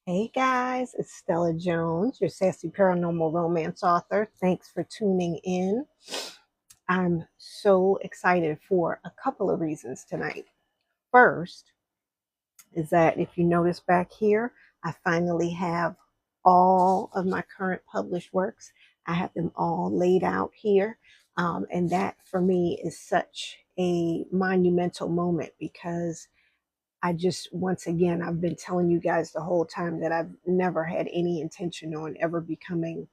Hey guys, it's Stella Jones, your sassy paranormal romance author. Thanks for tuning in. I'm so excited for a couple of reasons tonight. First is that if you notice back here, I finally have all of my current published works. I have them all laid out here. And that for me is such a monumental moment because I just, once again, I've been telling you guys the whole time that I've never had any intention on ever becoming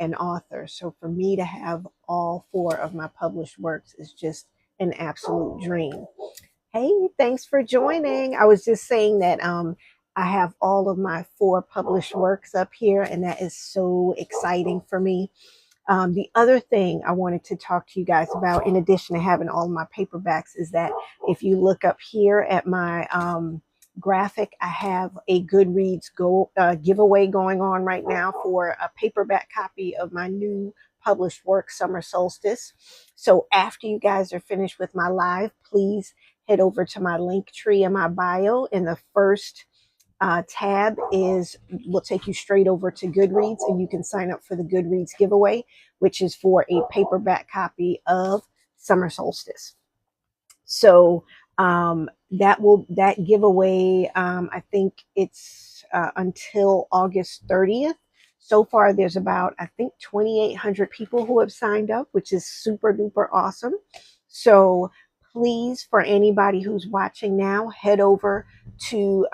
an author. So for me to have all four of my published works is just an absolute dream. Hey, thanks for joining. I was just saying that I have all of my four published works up here, and that is so exciting for me. The other thing I wanted to talk to you guys about, in addition to having all my paperbacks, is that if you look up here at my graphic, I have a Goodreads giveaway going on right now for a paperback copy of my new published work, Summer Solstice. So after you guys are finished with my live, please head over to my link tree in my bio. In the first tab will take you straight over to Goodreads, and you can sign up for the Goodreads giveaway, which is for a paperback copy of Summer Solstice. So that giveaway, I think it's until August 30th. So far, there's about, I think, 2,800 people who have signed up, which is super duper awesome. So please, for anybody who's watching now, head over to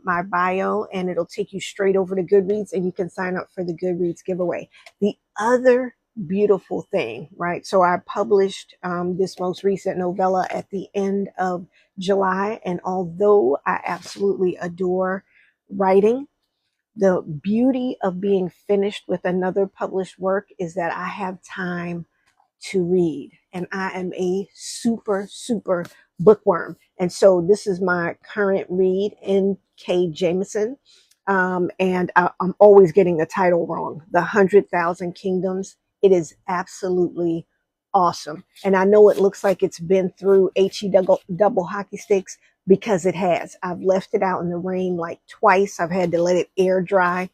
my bio and it'll take you straight over to Goodreads and you can sign up for the Goodreads giveaway. The other beautiful thing, right? So I published this most recent novella at the end of July. And although I absolutely adore writing, the beauty of being finished with another published work is that I have time to read. And I am a super, super bookworm. And so this is my current read, N.K. Jameson. I'm always getting the title wrong. The 100,000 Kingdoms. It is absolutely awesome. And I know it looks like it's been through HE double hockey sticks because it has. I've left it out in the rain like twice. I've had to let it air dry,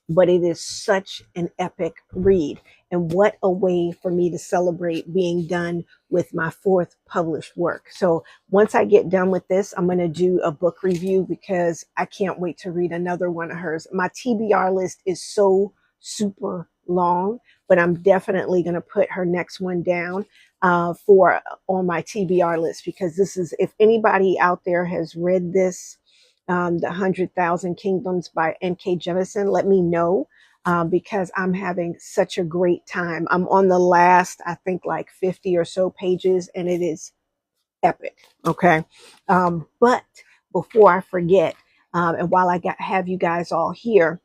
but it is such an epic read. And what a way for me to celebrate being done with my fourth published work. So once I get done with this, I'm going to do a book review because I can't wait to read another one of hers. My TBR list is so super long, but I'm definitely going to put her next one down for on my TBR list, because this is, if anybody out there has read this, the 100,000 Kingdoms by N.K. Jemisin, let me know, because I'm having such a great time. I'm on the last, I think, like 50 or so pages, and it is epic. Okay. But before I forget, and while have you guys all here,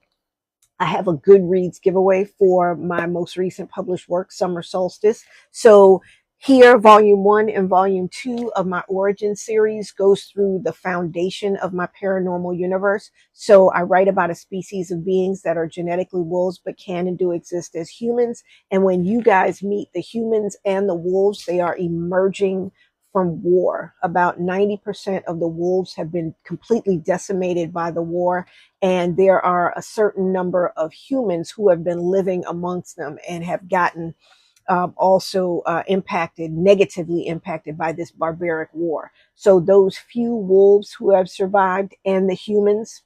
I have a Goodreads giveaway for my most recent published work, Summer Solstice. So here, volume 1 and volume 2 of my origin series goes through the foundation of my paranormal universe. So I write about a species of beings that are genetically wolves, but can and do exist as humans. And when you guys meet the humans and the wolves, they are emerging from war. About 90% of the wolves have been completely decimated by the war. And there are a certain number of humans who have been living amongst them and have gotten also negatively impacted by this barbaric war. So those few wolves who have survived and the humans,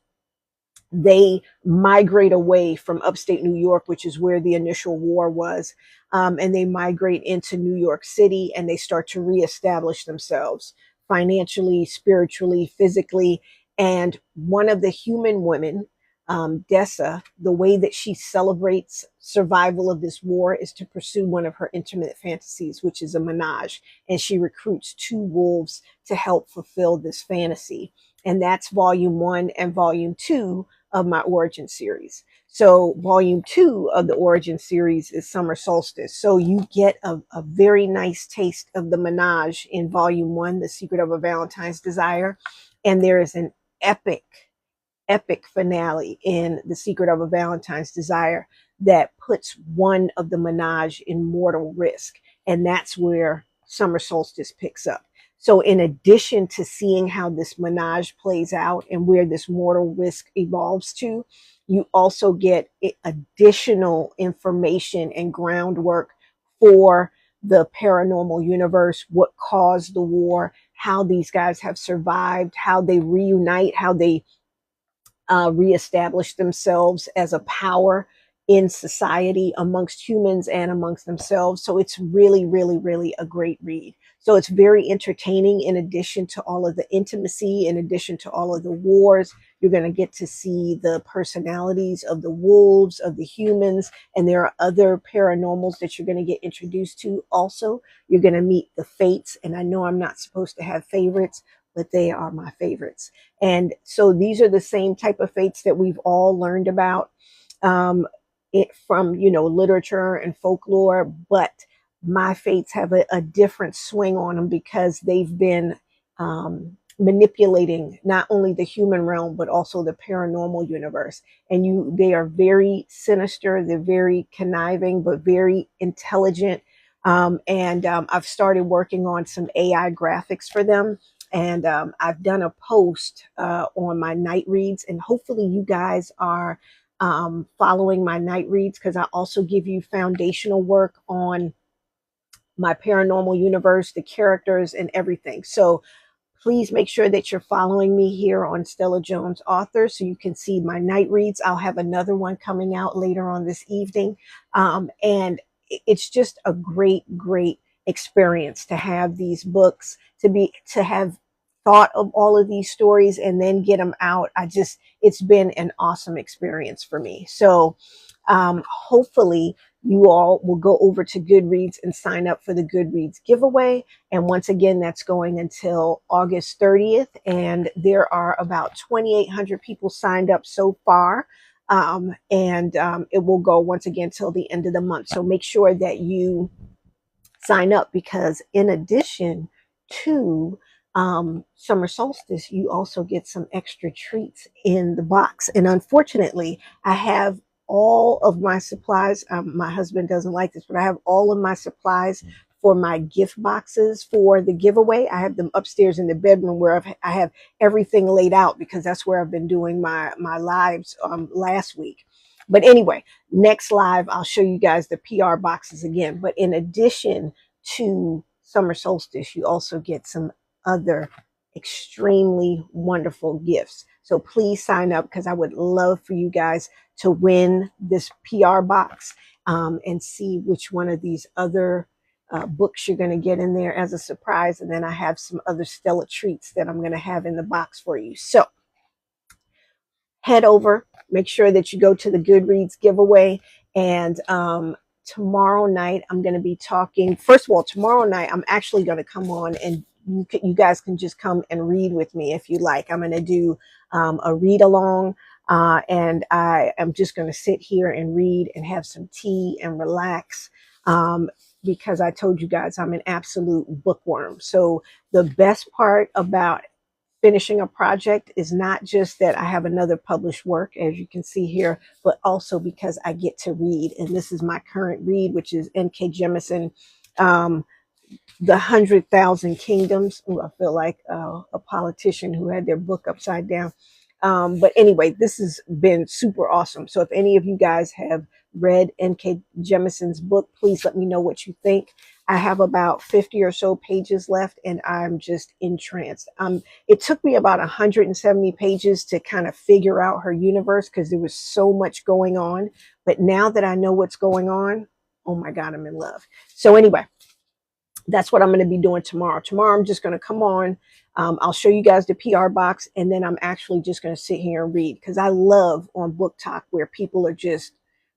they migrate away from upstate New York, which is where the initial war was, and they migrate into New York City, and they start to reestablish themselves financially, spiritually, physically. And one of the human women, Dessa, the way that she celebrates survival of this war is to pursue one of her intimate fantasies, which is a menage. And she recruits two wolves to help fulfill this fantasy. And that's volume 1 and volume 2 of my origin series. So volume 2 of the origin series is Summer Solstice. So you get a very nice taste of the menage in volume 1, The Secret of a Valentine's Desire. And there is an epic finale in The Secret of a Valentine's Desire that puts one of the menage in mortal risk. And that's where Summer Solstice picks up. So in addition to seeing how this menage plays out and where this mortal risk evolves to, you also get additional information and groundwork for the paranormal universe, what caused the war, how these guys have survived, how they reunite, how they reestablish themselves as a power in society amongst humans and amongst themselves. So it's really, really, really a great read. So it's very entertaining. In addition to all of the intimacy, in addition to all of the wars, you're going to get to see the personalities of the wolves, of the humans, and there are other paranormals that you're going to get introduced to. Also, you're going to meet the fates. And I know I'm not supposed to have favorites, but they are my favorites. And so these are the same type of fates that we've all learned about from, literature and folklore, but my fates have a different swing on them because they've been manipulating not only the human realm, but also the paranormal universe. And they are very sinister. They're very conniving, but very intelligent. I've started working on some AI graphics for them. And I've done a post on my night reads, and hopefully you guys are following my night reads, because I also give you foundational work on my paranormal universe, the characters and everything. So please make sure that you're following me here on Stella Jones Author so you can see my night reads. I'll have another one coming out later on this evening. And it's just a great, great experience to have these books, to have thought of all of these stories and then get them out. It's been an awesome experience for me. So hopefully you all will go over to Goodreads and sign up for the Goodreads giveaway. And once again, that's going until August 30th. And there are about 2,800 people signed up so far. It will go once again till the end of the month. So make sure that you sign up, because in addition to summer solstice, you also get some extra treats in the box. And unfortunately, I have all of my supplies. My husband doesn't like this, but I have all of my supplies for my gift boxes for the giveaway. I have them upstairs in the bedroom where I have everything laid out, because that's where I've been doing my lives last week. But anyway, next live, I'll show you guys the PR boxes again. But in addition to summer solstice, you also get some other extremely wonderful gifts. So please sign up, because I would love for you guys to win this PR box and see which one of these other books you're going to get in there as a surprise. And then I have some other Stella treats that I'm going to have in the box for you. So head over, make sure that you go to the Goodreads giveaway. And tomorrow night, I'm going to be talking. First of all, tomorrow night, I'm actually going to come on, and you guys can just come and read with me if you like. I'm going to do a read along, and I am just going to sit here and read and have some tea and relax. Because I told you guys I'm an absolute bookworm. So the best part about finishing a project is not just that I have another published work, as you can see here, but also because I get to read. And this is my current read, which is N.K. Jemisin, The 100,000 Kingdoms. Ooh, I feel like a politician who had their book upside down. But anyway, this has been super awesome. So if any of you guys have read N.K. Jemisin's book, please let me know what you think. I have about 50 or so pages left, and I'm just entranced. It took me about 170 pages to kind of figure out her universe, because there was so much going on. But now that I know what's going on, oh my God, I'm in love. So anyway, that's what I'm going to be doing tomorrow. Tomorrow, I'm just going to come on. I'll show you guys the PR box, and then I'm actually just going to sit here and read, because I love on Book Talk where people are just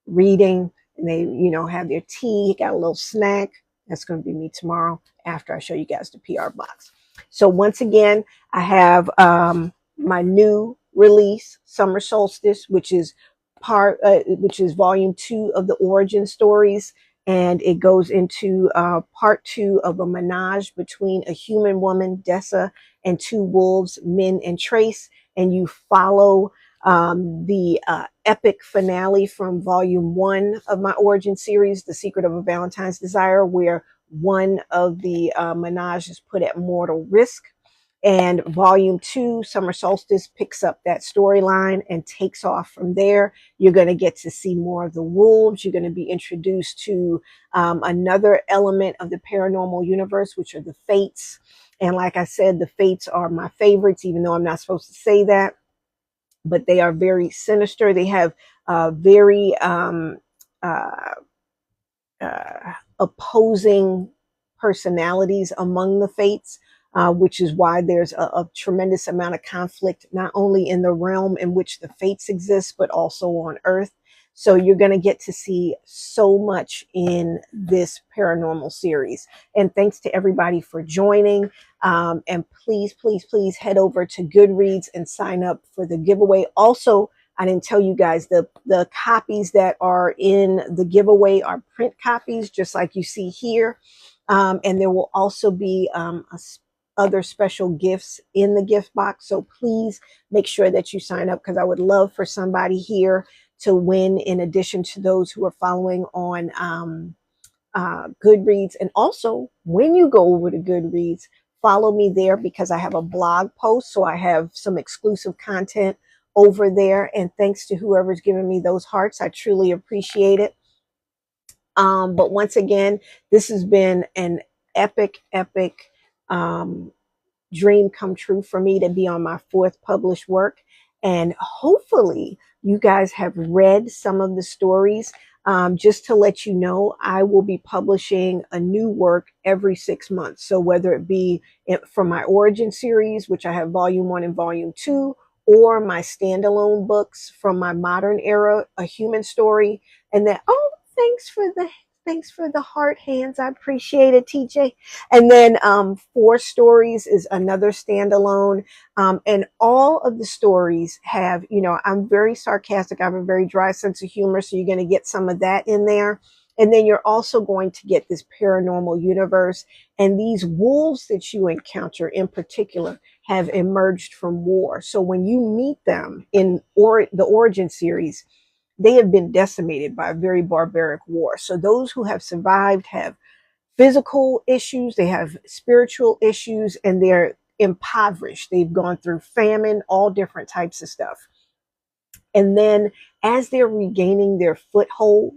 reading and they, have their tea, got a little snack. That's going to be me tomorrow after I show you guys the PR box. So once again, I have my new release, Summer Solstice, which is volume 2 of the origin stories. And it goes into part 2 of a menage between a human woman, Dessa, and 2 wolves, Min and Trace. And you follow the epic finale from volume 1 of my origin series, The Secret of a Valentine's Desire, where one of the Menage is put at mortal risk. And volume 2, Summer Solstice, picks up that storyline and takes off from there. You're going to get to see more of the wolves. You're going to be introduced to another element of the paranormal universe, which are the fates. And like I said, the fates are my favorites, even though I'm not supposed to say that. But they are very sinister. They have very uh, opposing personalities among the fates, which is why there's a tremendous amount of conflict, not only in the realm in which the fates exist, but also on Earth. So you're going to get to see so much in this paranormal series. And thanks to everybody for joining. And please, please, please head over to Goodreads and sign up for the giveaway. Also, I didn't tell you guys the copies that are in the giveaway are print copies, just like you see here. And there will also be other special gifts in the gift box. So please make sure that you sign up, because I would love for somebody here to win, in addition to those who are following on Goodreads. And also, when you go over to Goodreads, follow me there, because I have a blog post. So I have some exclusive content over there. And thanks to whoever's given me those hearts. I truly appreciate it. But once again, this has been an epic, epic dream come true for me to be on my 4th published work. And hopefully you guys have read some of the stories. Just to let you know, I will be publishing a new work every 6 months. So whether it be from my origin series, which I have volume 1 and volume 2, or my standalone books from my modern era, A Human Story. And then, oh, thanks for the heart hands. I appreciate it, TJ. And then 4 Stories is another standalone. And all of the stories have, I'm very sarcastic. I have a very dry sense of humor. So you're going to get some of that in there. And then you're also going to get this paranormal universe. And these wolves that you encounter in particular have emerged from war. So when you meet them in the origin series, they have been decimated by a very barbaric war. So those who have survived have physical issues, they have spiritual issues, and they're impoverished. They've gone through famine, all different types of stuff. And then as they're regaining their foothold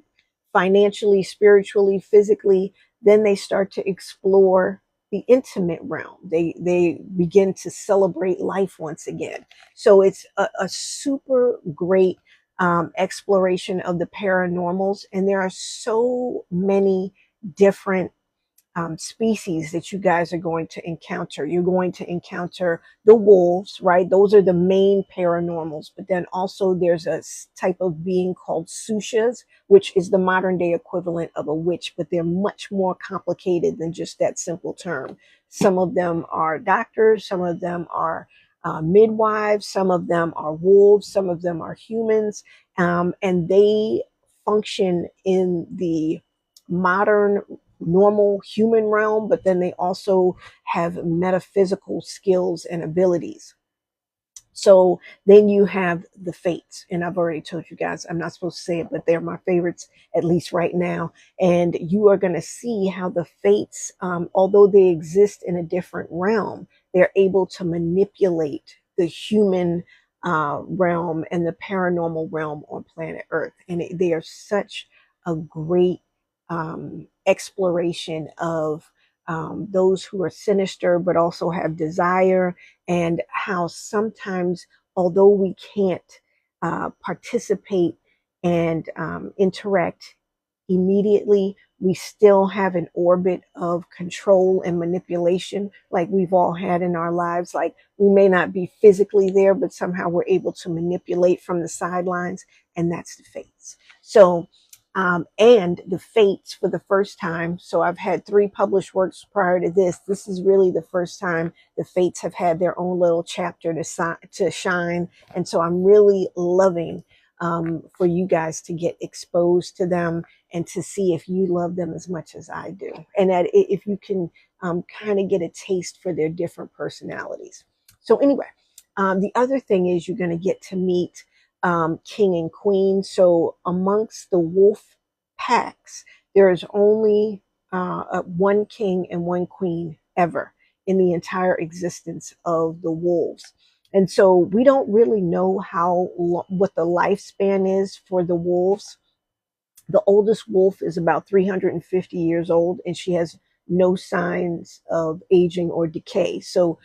financially, spiritually, physically, then they start to explore the intimate realm. They begin to celebrate life once again. So it's a super great exploration of the paranormals. And there are so many different species that you guys are going to encounter. You're going to encounter the wolves, right? Those are the main paranormals. But then also there's a type of being called Sushas, which is the modern day equivalent of a witch, but they're much more complicated than just that simple term. Some of them are doctors, some of them are midwives, some of them are wolves, some of them are humans, and they function in the modern normal human realm, but then they also have metaphysical skills and abilities. So then you have the fates, and I've already told you guys, I'm not supposed to say it, but they're my favorites, at least right now. And you are going to see how the fates, although they exist in a different realm, they're able to manipulate the human realm and the paranormal realm on planet Earth. And they are such a great exploration of those who are sinister, but also have desire, and how sometimes, although we can't participate and interact immediately, we still have an orbit of control and manipulation like we've all had in our lives. Like, we may not be physically there, but somehow we're able to manipulate from the sidelines, and that's the fates. So and the fates, for the first time, so I've had 3 published works prior to this. This is really the first time the fates have had their own little chapter to shine. And so I'm really loving for you guys to get exposed to them and to see if you love them as much as I do. And that if you can kind of get a taste for their different personalities. So anyway, the other thing is you're going to get to meet king and queen. So amongst the wolf packs, there's only one king and one queen ever in the entire existence of the wolves. And so we don't really know what the lifespan is for the wolves. The oldest wolf is about 350 years old, and she has no signs of aging or decay. So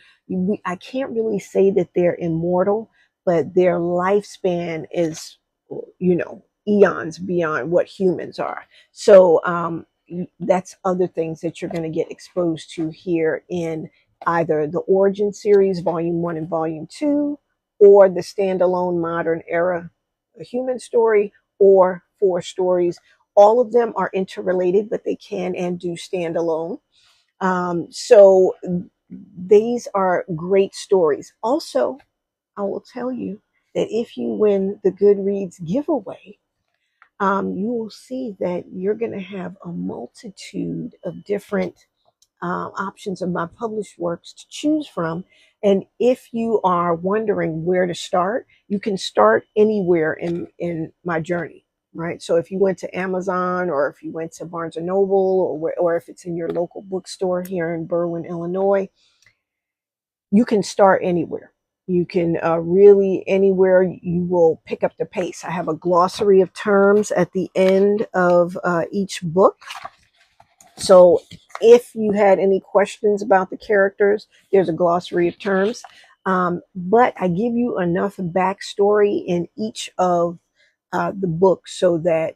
I can't really say that they're immortal, but their lifespan is, eons beyond what humans are. So that's other things that you're going to get exposed to here in either the Origin series, Volume 1 and Volume 2, or the standalone modern era A Human Story, or 4 stories. All of them are interrelated, but they can and do stand alone. So these are great stories. Also, I will tell you that if you win the Goodreads giveaway, you will see that you're going to have a multitude of different options of my published works to choose from. And if you are wondering where to start, you can start anywhere in my journey, right? So if you went to Amazon, or if you went to Barnes and Noble, or if it's in your local bookstore here in Berwyn, Illinois, you can start anywhere. You can really anywhere you will pick up the pace. I have a glossary of terms at the end of each book. So if you had any questions about the characters, there's a glossary of terms. But I give you enough backstory in each of the books so that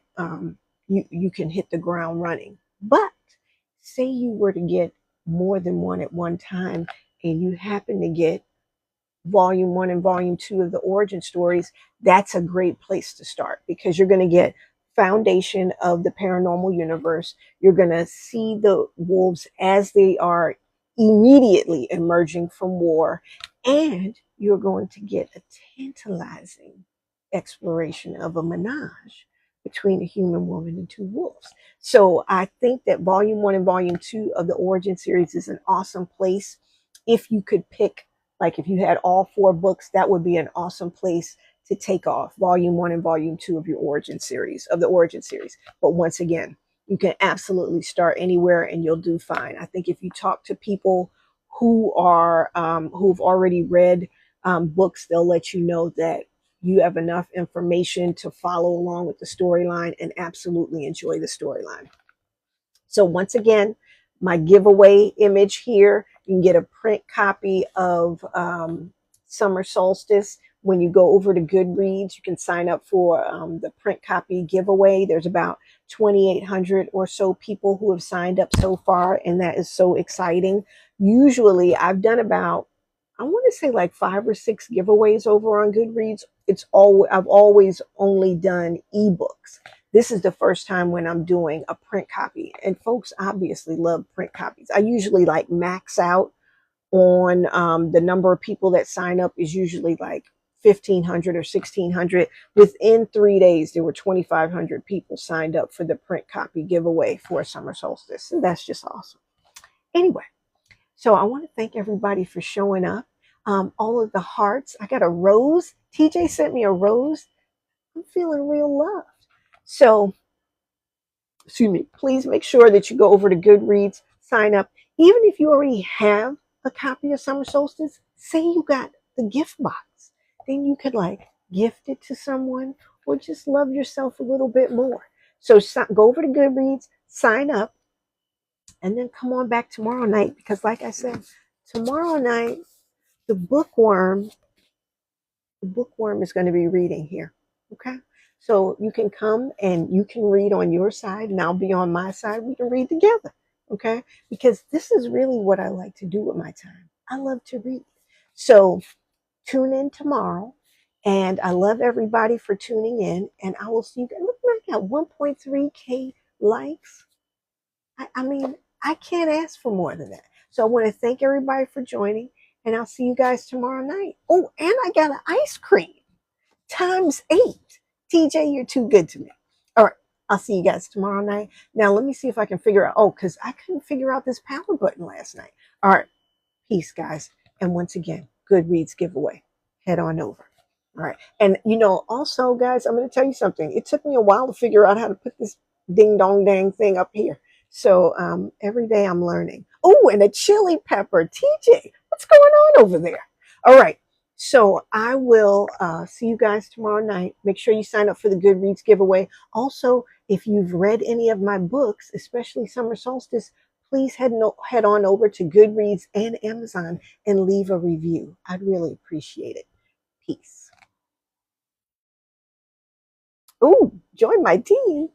you can hit the ground running. But say you were to get more than one at one time, and you happen to get Volume 1 and Volume 2 of the origin stories, that's a great place to start, because you're going to get foundation of the paranormal universe. You're going to see the wolves as they are immediately emerging from war, and you're going to get a tantalizing exploration of a menage between a human woman and 2 wolves. So I think that Volume 1 and Volume 2 of the origin series is an awesome place. If you could pick, like if you had all 4 books, that would be an awesome place to take off Volume 1 and Volume 2 of your origin series, of the origin series. But once again, you can absolutely start anywhere and you'll do fine. I think if you talk to people who are who've already read books, they'll let you know that you have enough information to follow along with the storyline and absolutely enjoy the storyline. So once again, my giveaway image here, you can get a print copy of Summer Solstice. When you go over to Goodreads, you can sign up for the print copy giveaway. There's about 2,800 or so people who have signed up so far, and that is so exciting. Usually I've done about, I want to say like 5 or 6 giveaways over on Goodreads. I've always only done ebooks. This is the first time when I'm doing a print copy, and folks obviously love print copies. I usually like max out on the number of people that sign up is usually like 1,500 or 1,600. Within 3 days, there were 2,500 people signed up for the print copy giveaway for Summer Solstice. And that's just awesome. Anyway, so I want to thank everybody for showing up. All of the hearts. I got a rose. TJ sent me a rose. I'm feeling real loved. So, excuse me, please make sure that you go over to Goodreads, sign up. Even if you already have a copy of Summer Solstice, say you got the gift box, then you could like gift it to someone or just love yourself a little bit more. So go over to Goodreads, sign up, and then come on back tomorrow night, because like I said, tomorrow night, the bookworm is going to be reading here. Okay. So you can come and you can read on your side and I'll be on my side. We can read together. Okay. Because this is really what I like to do with my time. I love to read. So tune in tomorrow. And I love everybody for tuning in. And I will see you guys. Look, I got 1.3K likes. I mean, I can't ask for more than that. So I want to thank everybody for joining. And I'll see you guys tomorrow night. Oh, and I got an ice cream ×8. TJ, you're too good to me. All right. I'll see you guys tomorrow night. Now, let me see if I can figure out. Oh, because I couldn't figure out this power button last night. All right. Peace, guys. And once again, Goodreads giveaway. Head on over. All right. And, also, guys, I'm going to tell you something. It took me a while to figure out how to put this ding dong dang thing up here. So every day I'm learning. Oh, and a chili pepper. TJ, what's going on over there? All right. So I will see you guys tomorrow night. Make sure you sign up for the Goodreads giveaway. Also, if you've read any of my books, especially Summer Solstice, please head on over to Goodreads and Amazon and leave a review. I'd really appreciate it. Peace. Oh, join my team.